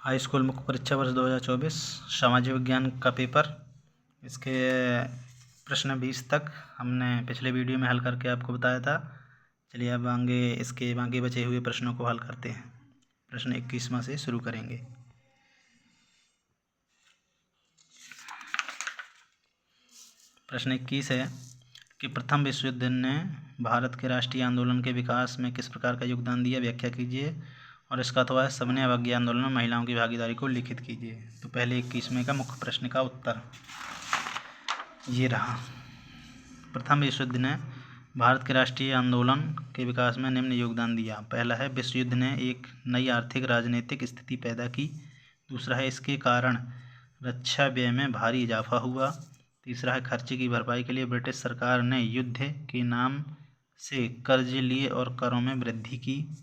High school मुख्य परीक्षा वर्ष 2024 सामाजिक विज्ञान का पेपर। इसके प्रश्न 20 तक हमने पिछले वीडियो में हल करके आपको बताया था। चलिए अब इसके बाकी बचे हुए प्रश्नों को हल करते हैं। प्रश्न 21वां से शुरू करेंगे। प्रश्न 21 है कि प्रथम विश्व युद्ध ने भारत के राष्ट्रीय आंदोलन के विकास में किस प्रकार का योगदान दिया, व्याख्या कीजिए। और इसका अथवा सबने अवज्ञा आंदोलन में महिलाओं की भागीदारी को लिखित कीजिए। तो पहले 21वें का मुख्य प्रश्न का उत्तर ये रहा। प्रथम विश्व युद्ध ने भारत के राष्ट्रीय आंदोलन के विकास में निम्न योगदान दिया। पहला है, विश्व युद्ध ने एक नई आर्थिक राजनीतिक स्थिति पैदा की। दूसरा है, इसके कारण रक्षा व्यय में भारी इजाफा हुआ। तीसरा है, खर्चे की भरपाई के लिए ब्रिटिश सरकार ने युद्ध के नाम से कर्ज लिए और करों में वृद्धि की।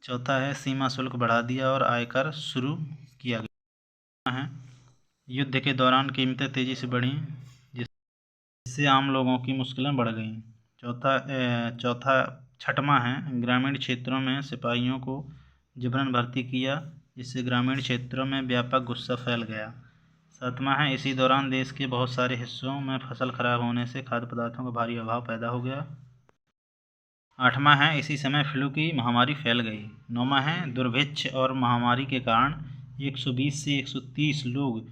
चौथा है, सीमा शुल्क बढ़ा दिया और आयकर शुरू किया गया है। युद्ध के दौरान कीमतें तेजी से बढ़ी जिससे आम लोगों की मुश्किलें बढ़ गईं। छठवां है, ग्रामीण क्षेत्रों में सिपाहियों को जबरन भर्ती किया जिससे ग्रामीण क्षेत्रों में व्यापक गुस्सा फैल गया। सातवां है, इसी दौरान देश के बहुत सारे हिस्सों में फसल खराब होने से खाद्य पदार्थों का भारी अभाव पैदा हो गया। आठवां है, इसी समय फ्लू की महामारी फैल गई। नौवां है, दुर्भिक्ष और महामारी के कारण 120 से 130 लोग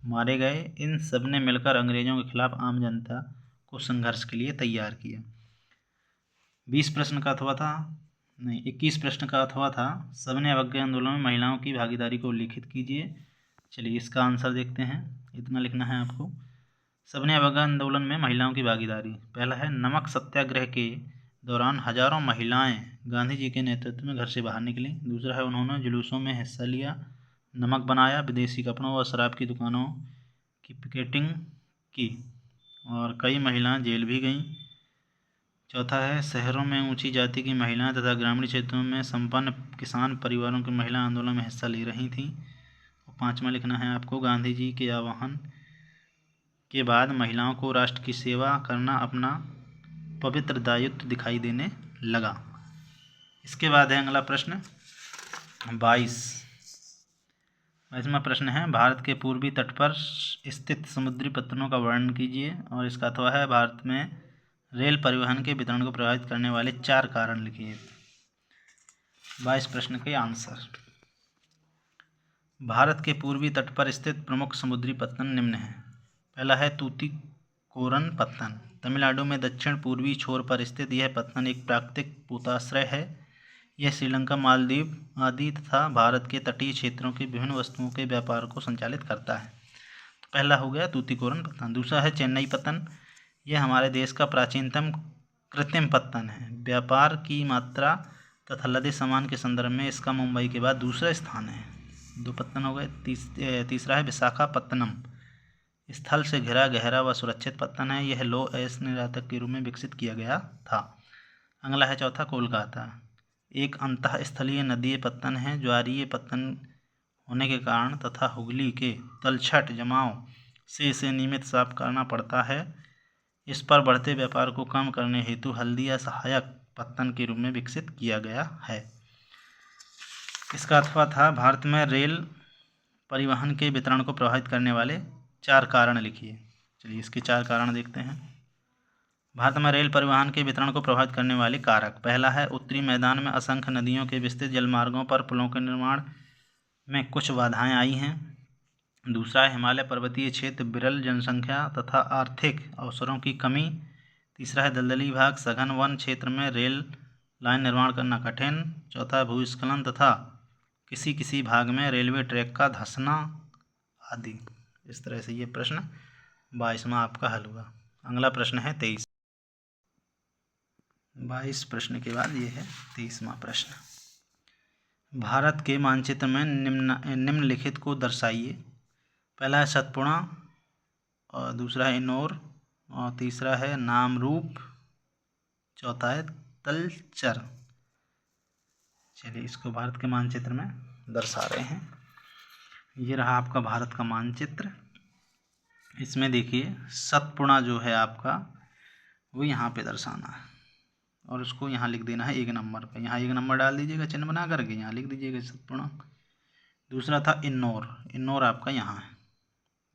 मारे गए। इन सब ने मिलकर अंग्रेजों के खिलाफ आम जनता को संघर्ष के लिए तैयार किया। 21 प्रश्न का अथवा था सबने अवज्ञा आंदोलन में महिलाओं की भागीदारी को उल्लिखित कीजिए। चलिए इसका आंसर देखते हैं। इतना लिखना है आपको। सबने अवज्ञा आंदोलन में महिलाओं की भागीदारी। पहला है, नमक सत्याग्रह के दौरान हजारों महिलाएं गांधी जी के नेतृत्व में घर से बाहर निकली। दूसरा है, उन्होंने जुलूसों में हिस्सा लिया, नमक बनाया, विदेशी कपड़ों व शराब की दुकानों की पिकेटिंग की और कई महिलाएं जेल भी गईं। चौथा है, शहरों में ऊंची जाति की महिलाएं तथा ग्रामीण क्षेत्रों में संपन्न किसान परिवारों की महिलाएं आंदोलन में हिस्सा ले रही थीं। और पाँचवा लिखना है आपको, गांधी जी के आह्वान के बाद महिलाओं को राष्ट्र की सेवा करना अपना पवित्र दायित्व दिखाई देने लगा। इसके बाद है अगला प्रश्न 22वां प्रश्न है, भारत के पूर्वी तट पर स्थित समुद्री पत्तनों का वर्णन कीजिए। और इसका अथवा है, भारत में रेल परिवहन के वितरण को प्रभावित करने वाले 4 कारण लिखिए। 22 प्रश्न के आंसर। भारत के पूर्वी तट पर स्थित प्रमुख समुद्री पत्तन निम्न हैं। पहला है, तूतीकोरन पत्तन। तमिलनाडु में दक्षिण पूर्वी छोर पर स्थित यह पत्तन एक प्राकृतिक पोताश्रय है। यह श्रीलंका, मालदीव आदि तथा भारत के तटीय क्षेत्रों की विभिन्न वस्तुओं के व्यापार को संचालित करता है। तो पहला हो गया तूतीकोरन पत्तन। दूसरा है, चेन्नई पत्तन। यह हमारे देश का प्राचीनतम कृत्रिम पत्तन है। व्यापार की मात्रा तथा लदे सामान के संदर्भ में इसका मुंबई के बाद दूसरा स्थान है। 2 पत्तन हो गए। तीसरा है, विशाखापत्तनम। स्थल से घिरा गहरा व सुरक्षित पत्तन है। यह लो एस निर्यातक के रूप में विकसित किया गया था। अगला है चौथा, कोलकाता। एक अंतःस्थलीय नदीय पत्तन है। ज्वारीय पत्तन होने के कारण तथा हुगली के तलछट जमाव से इसे नियमित साफ करना पड़ता है। इस पर बढ़ते व्यापार को कम करने हेतु हल्दिया सहायक पत्तन के रूप में विकसित किया गया है। इसका अथवा था, भारत में रेल परिवहन के वितरण को प्रभावित करने वाले 4 कारण लिखिए। चलिए इसके 4 कारण देखते हैं। भारत में रेल परिवहन के वितरण को प्रभावित करने वाले कारक। पहला है, उत्तरी मैदान में असंख्य नदियों के विस्तृत जलमार्गों पर पुलों के निर्माण में कुछ बाधाएं आई हैं। दूसरा है, हिमालय पर्वतीय क्षेत्र, विरल जनसंख्या तथा आर्थिक अवसरों की कमी। तीसरा है, दलदली भाग, सघन वन क्षेत्र में रेल लाइन निर्माण करना कठिन। चौथा है, भूस्खलन तथा किसी भाग में रेलवे ट्रैक का धंसना आदि। इस तरह से ये प्रश्न 22वां आपका हल हुआ। अगला प्रश्न है 23। 22 प्रश्न के बाद ये है 23वां प्रश्न। भारत के मानचित्र में निम्नलिखित को दर्शाइए। पहला है सतपुड़ा, और दूसरा है इनौर, और तीसरा है नामरूप, चौथा है तलचर। चलिए इसको भारत के मानचित्र में दर्शा रहे हैं। ये रहा आपका भारत का मानचित्र। इसमें देखिए सतपुड़ा जो है आपका वो यहाँ पे दर्शाना है और उसको यहाँ लिख देना है 1 नंबर पे। यहाँ 1 नंबर डाल दीजिएगा चिन्ह बना करके, यहाँ लिख दीजिएगा सतपुड़ा। दूसरा था इन्नौर, इन्नौर आपका यहाँ है,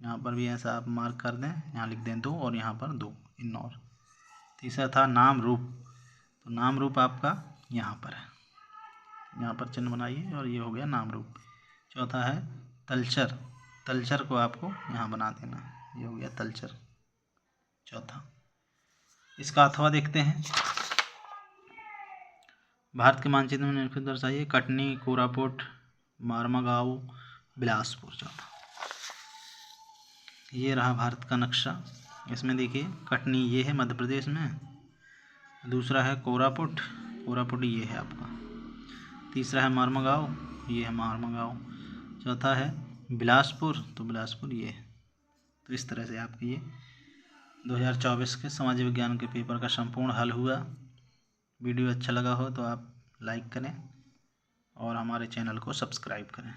यहाँ पर भी ऐसा आप मार्क कर दें, यहाँ लिख दें 2 और यहाँ पर 2, इन्नौर। तीसरा था नामरूप, तो नामरूप आपका यहाँ पर है, यहाँ पर चिन्ह बनाइए और ये हो गया नामरूप। चौथा है तलचर, तलचर को आपको यहाँ बना देना, ये हो गया तलचर चौथा। इसका अथवा देखते हैं। भारत के मानचित्र में निम्नलिखित दर्शाइए। कटनी, कोरापुट, मारमागांव, बिलासपुर चौथा। ये रहा भारत का नक्शा। इसमें देखिए कटनी ये है मध्य प्रदेश में, दूसरा है कोरापुट, कोरापुट ये है आपका, तीसरा है मारमागांव, ये है मारमागांव, चौथा है बिलासपुर, तो बिलासपुर ये है। तो इस तरह से आपके ये 2024 के समाज विज्ञान के पेपर का संपूर्ण हल हुआ। वीडियो अच्छा लगा हो तो आप लाइक करें और हमारे चैनल को सब्सक्राइब करें।